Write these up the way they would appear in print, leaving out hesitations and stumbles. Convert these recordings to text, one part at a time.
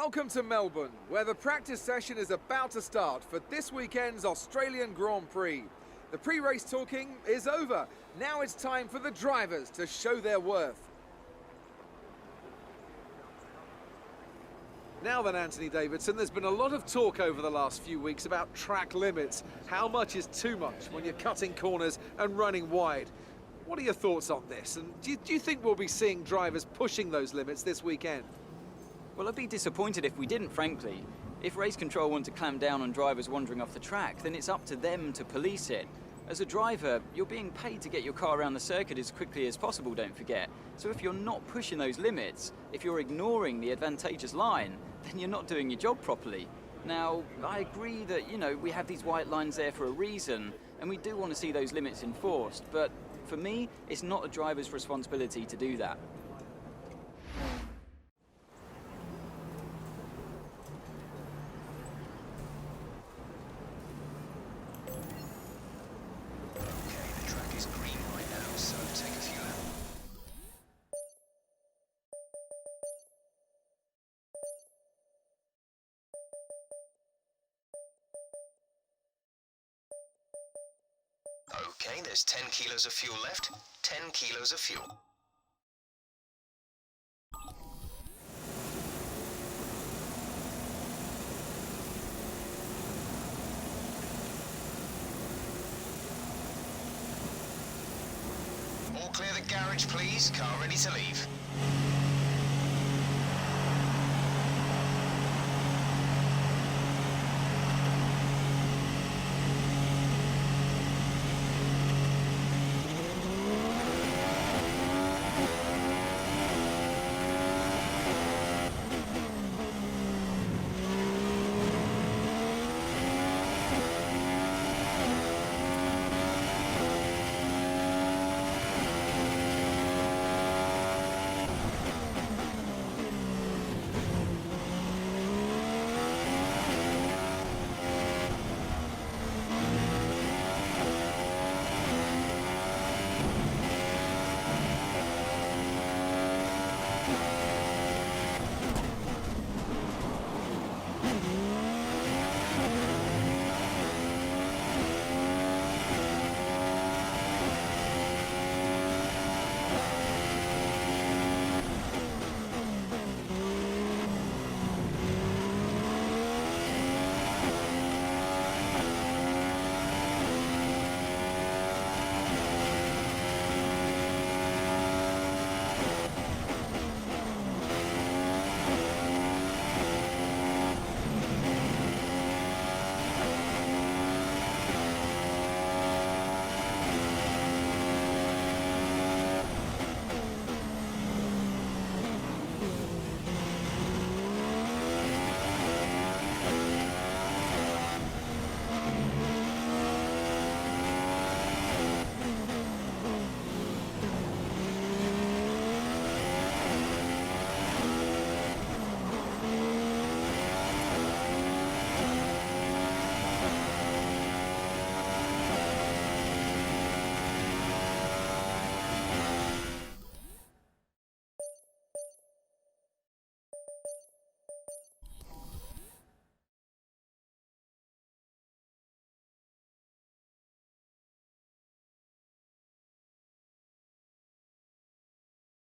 Welcome to Melbourne, where the practice session is about to start for this weekend's Australian Grand Prix. The pre-race talking is over. Now it's time for the drivers to show their worth. Now then, Anthony Davidson, there's been a lot of talk over the last few weeks about track limits. How much is too much when you're cutting corners and running wide? What are your thoughts on this? And do you think we'll be seeing drivers pushing those limits this weekend? Well, I'd be disappointed if we didn't, frankly. If race control want to clamp down on drivers wandering off the track, then it's up to them to police it. As a driver, you're being paid to get your car around the circuit as quickly as possible, don't forget. So if you're not pushing those limits, if you're ignoring the advantageous line, then you're not doing your job properly. Now, I agree that, we have these white lines there for a reason, and we do want to see those limits enforced, but for me, it's not a driver's responsibility to do that. Okay, there's 10 kilos of fuel left. 10 kilos of fuel. All clear the garage, please. Car ready to leave.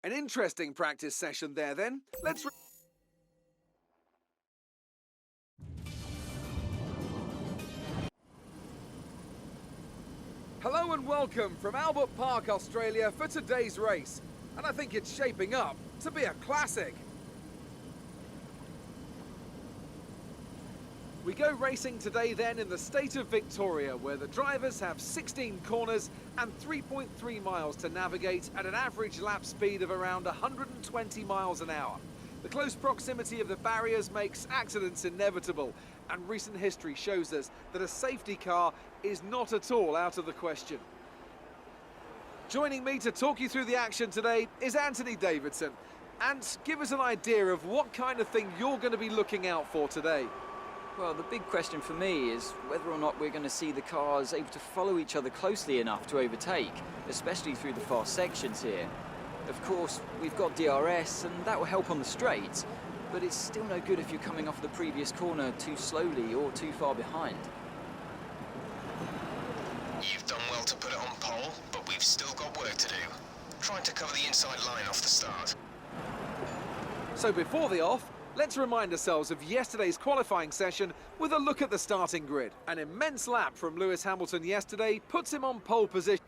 An interesting practice session there then. Hello and welcome from Albert Park, Australia for today's race. And I think it's shaping up to be a classic. We go racing today then in the state of Victoria, where the drivers have 16 corners and 3.3 miles to navigate at an average lap speed of around 120 miles an hour. The close proximity of the barriers makes accidents inevitable, and recent history shows us that a safety car is not at all out of the question. Joining me to talk you through the action today is Anthony Davidson. And give us an idea of what kind of thing you're going to be looking out for today. Well, the big question for me is whether or not we're going to see the cars able to follow each other closely enough to overtake, especially through the fast sections here. Of course, we've got DRS, and that will help on the straights. but it's still no good if you're coming off the previous corner too slowly or too far behind. You've done well to put it on pole, but we've still got work to do. Trying to cover the inside line off the start. So before the off, let's remind ourselves of yesterday's qualifying session with a look at the starting grid. An immense lap from Lewis Hamilton yesterday puts him on pole position.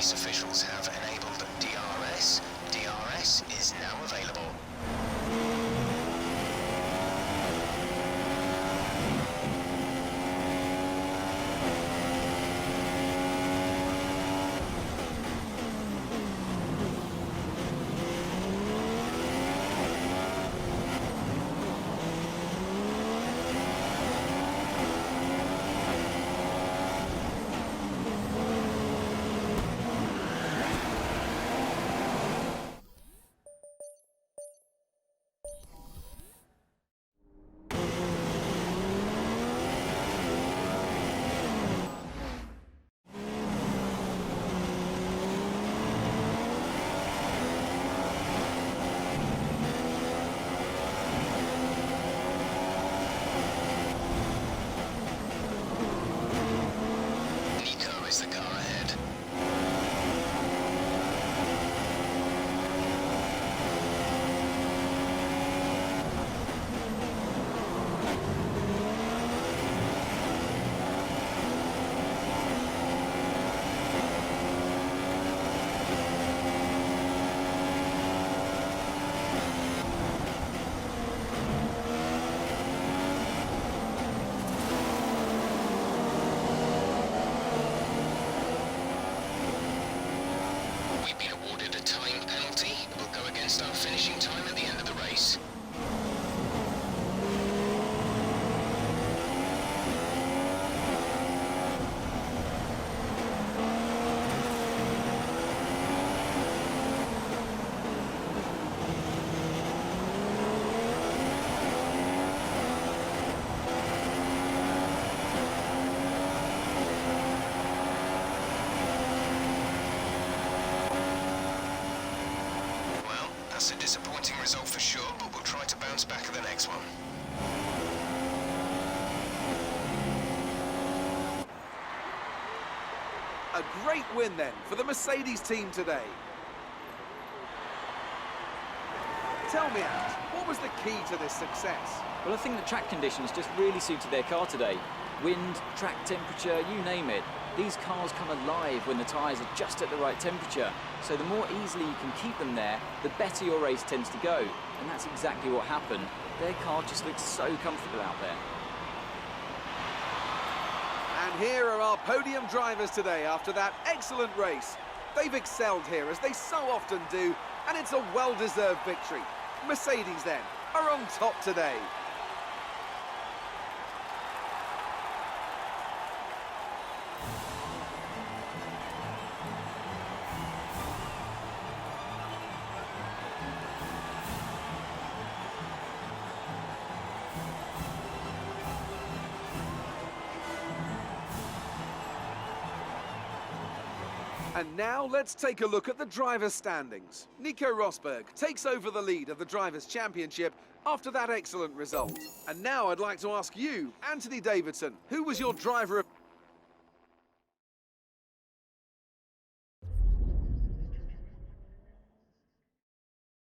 Race officials have enabled DRS. DRS is now available. we've been awarded a time penalty. It will go against our finishing time at the end of the race. That's a disappointing result for sure, but we'll try to bounce back at the next one. A great win then for the Mercedes team today. Tell me, Ant, what was the key to this success? Well, I think the track conditions just really suited their car today. Wind, track temperature, you name it. These cars come alive when the tyres are just at the right temperature. So the more easily you can keep them there, the better your race tends to go. And that's exactly what happened. Their car just looks so comfortable out there. And here are our podium drivers today after that excellent race. They've excelled here, as they so often do, and it's a well-deserved victory. Mercedes, then, are on top today. And now let's take a look at the drivers' standings. Nico Rosberg takes over the lead of the Drivers' Championship after that excellent result. And now I'd like to ask you, Anthony Davidson, who was your driver of...